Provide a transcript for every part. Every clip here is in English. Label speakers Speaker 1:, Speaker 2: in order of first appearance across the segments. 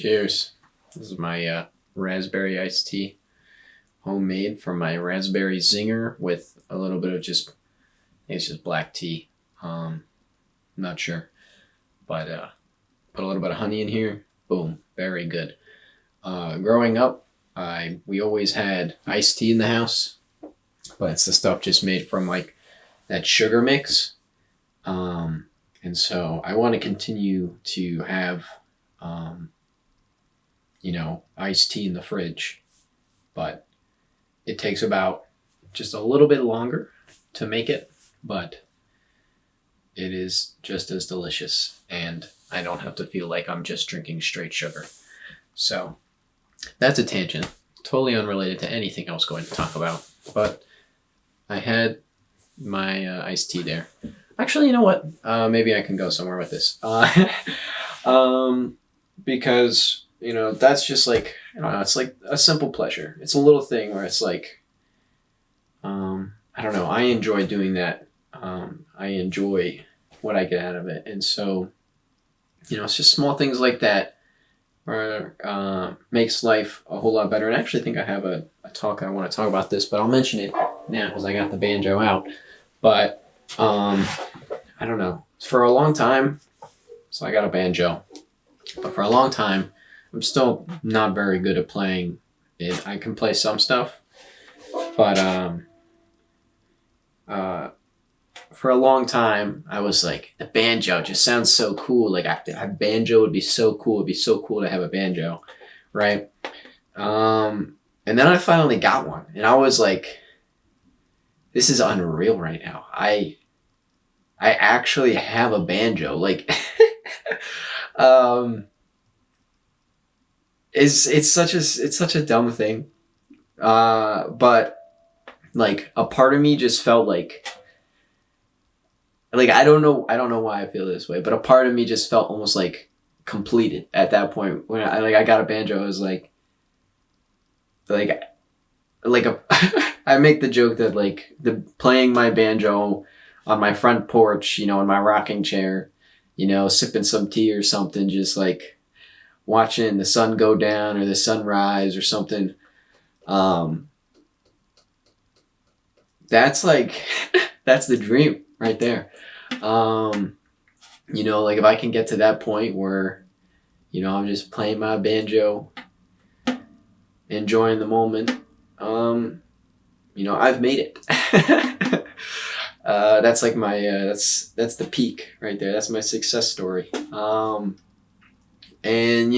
Speaker 1: Cheers. This is my raspberry iced tea, homemade from my raspberry zinger with a little bit of it's just black tea. Not sure, but put a little bit of honey in here. Boom, very good. Growing up, we always had iced tea in the house, but it's the stuff just made from like that sugar mix. And so I want to continue to have iced tea in the fridge, but it takes about just a little bit longer to make it, but it is just as delicious, and I don't have to feel like I'm just drinking straight sugar. So that's a tangent, totally unrelated to anything I was going to talk about, but I had my iced tea there. Actually, you know what? Maybe I can go somewhere with this. Because that's just like, it's like a simple pleasure. It's a little thing where it's like, I don't know, I enjoy doing that. I enjoy what I get out of it. And so, it's just small things like that where makes life a whole lot better. And I actually think I have a talk I want to talk about this, but I'll mention it now because I got the banjo out. But I don't know. For a long time, so I got a banjo. But for a long time, I'm still not very good at playing it. I can play some stuff, but for a long time, I was like, the banjo just sounds so cool. Like a banjo would be so cool. It'd be so cool to have a banjo, right? And then I finally got one, and I was like, this is unreal right now. I actually have a banjo. Like, it's such a dumb thing, but like a part of me just felt like I don't know why I feel this way, but a part of me just felt almost like completed at that point when I got a banjo. I was like a I make the joke that like the playing my banjo on my front porch, in my rocking chair, sipping some tea or something, just like watching the sun go down or the sunrise or something. That's like, that's the dream right there. Like if I can get to that point where, I'm just playing my banjo, enjoying the moment, I've made it. That's like my, that's the peak right there. That's my success story. And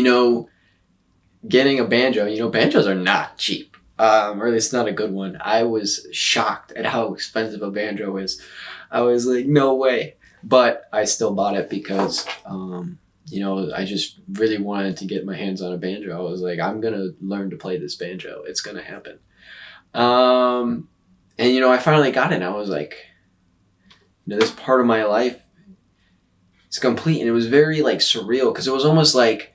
Speaker 1: getting a banjo, banjos are not cheap. Or at least not a good one. I was shocked at how expensive a banjo is. I was like, no way. But I still bought it because, I just really wanted to get my hands on a banjo. I was like, I'm going to learn to play this banjo. It's going to happen. And, I finally got it, and I was like, this part of my life is complete. And it was very, like, surreal because it was almost like,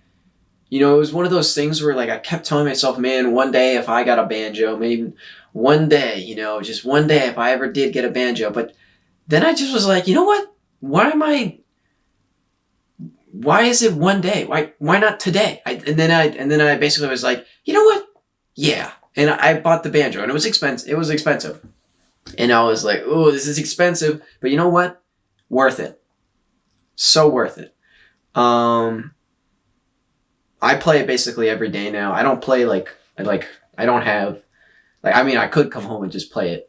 Speaker 1: it was one of those things where, like, I kept telling myself, man, one day if I got a banjo, maybe one day, just one day if I ever did get a banjo. But then I just was like, you know what? Why is it one day? Why not today? And then I basically was like, you know what? Yeah. And I bought the banjo, and it was expensive. It was expensive. And I was like, oh, this is expensive. But you know what? Worth it. So worth it. I play it basically every day now. I don't play I don't have, I could come home and just play it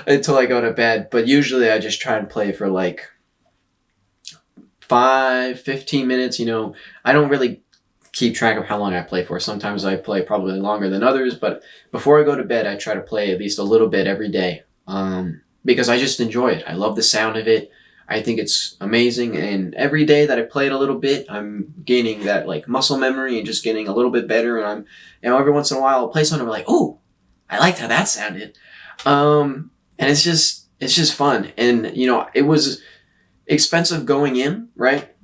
Speaker 1: until I go to bed. But usually I just try and play for like 5-15 minutes. I don't really keep track of how long I play for. Sometimes I play probably longer than others, but before I go to bed, I try to play at least a little bit every day. Because I just enjoy it. I love the sound of it. I think it's amazing, and every day that I play it a little bit, I'm gaining that like muscle memory and just getting a little bit better. And every once in a while I'll play something and I'm like, oh, I liked how that sounded. And it's just fun. And it was expensive going in, right?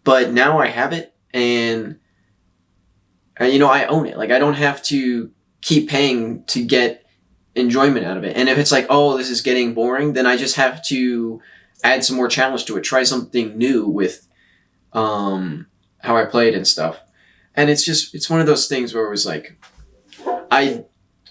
Speaker 1: But now I have it, and I own it. Like I don't have to keep paying to get enjoyment out of it. And if it's like, oh, this is getting boring, then I just have to add some more challenge to it. Try something new with, how I played and stuff. And it's one of those things where it was like, I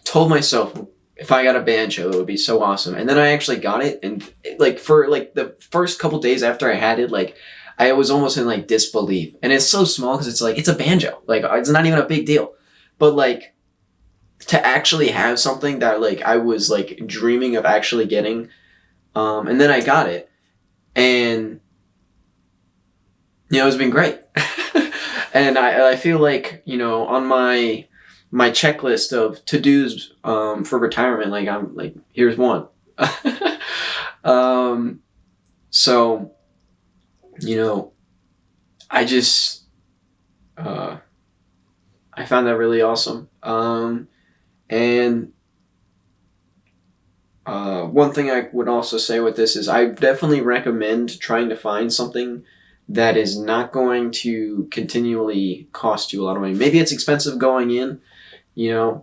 Speaker 1: told myself if I got a banjo, it would be so awesome. And then I actually got it, and like for like the first couple days after I had it, like I was almost in like disbelief. And it's so small because it's like it's a banjo, like it's not even a big deal, but like to actually have something that like I was like dreaming of actually getting, and then I got it, and it's been great. And I feel like on my checklist of to-dos for retirement, like I'm like, here's one. um, so I just I found that really awesome. And one thing I would also say with this is I definitely recommend trying to find something that is not going to continually cost you a lot of money. Maybe it's expensive going in,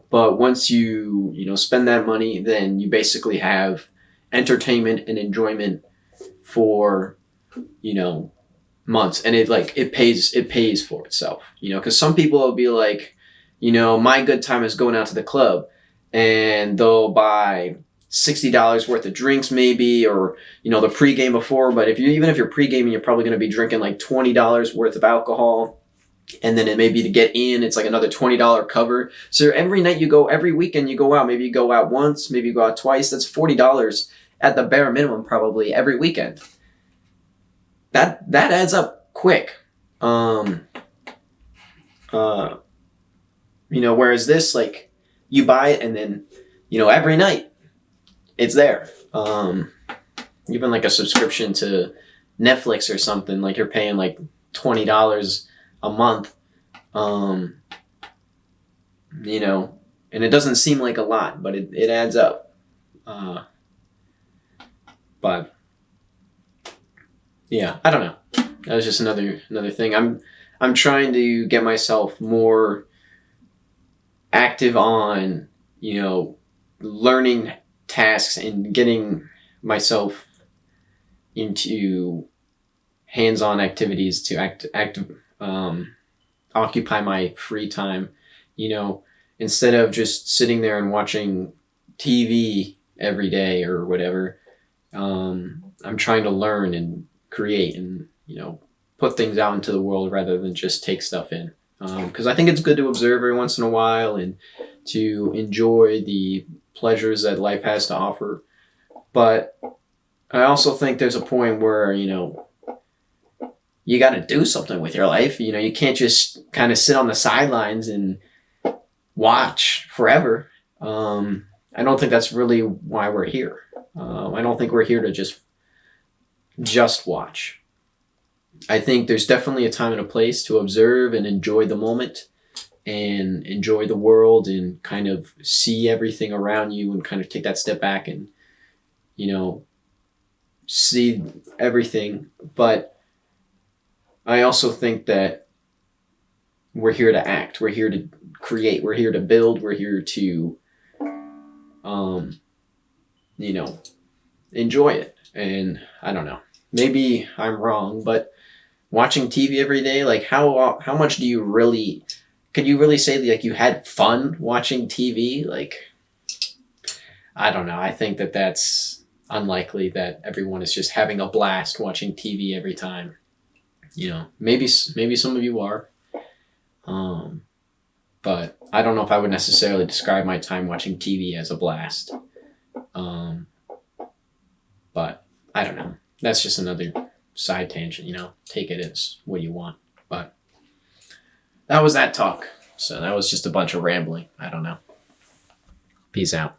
Speaker 1: but once you spend that money, then you basically have entertainment and enjoyment for months, and it pays for itself. Because some people will be like, my good time is going out to the club, and they'll buy $60 worth of drinks maybe, or the pregame before. But even if you're pregaming, you're probably going to be drinking like $20 worth of alcohol, and then it may be to get in, it's like another $20 cover. So every night every weekend you go out, maybe you go out once, maybe you go out twice, that's $40 at the bare minimum probably every weekend. That adds up quick. Whereas this, like, you buy it and then every night it's there. Even like a subscription to Netflix or something, like you're paying like $20 a month, and it doesn't seem like a lot, but it adds up. But yeah, I don't know. That was just another thing. I'm trying to get myself more active on learning tasks and getting myself into hands-on activities to occupy my free time. Instead of just sitting there and watching TV every day or whatever. I'm trying to learn and create and put things out into the world rather than just take stuff in. Because I think it's good to observe every once in a while and to enjoy the pleasures that life has to offer. But I also think there's a point where you got to do something with your life. You can't just kind of sit on the sidelines and watch forever. I don't think that's really why we're here. I don't think we're here to just watch. I think there's definitely a time and a place to observe and enjoy the moment and enjoy the world and kind of see everything around you and kind of take that step back and see everything. But I also think that we're here to act. We're here to create. We're here to build. We're here to enjoy it. And I don't know. Maybe I'm wrong, but watching TV every day, like how much do you really? Could you really say like you had fun watching TV? Like, I don't know. I think that's unlikely that everyone is just having a blast watching TV every time. Maybe some of you are. But I don't know if I would necessarily describe my time watching TV as a blast. But I don't know. That's just another side tangent, take it as what you want. But that was that talk. So that was just a bunch of rambling. I don't know. Peace out.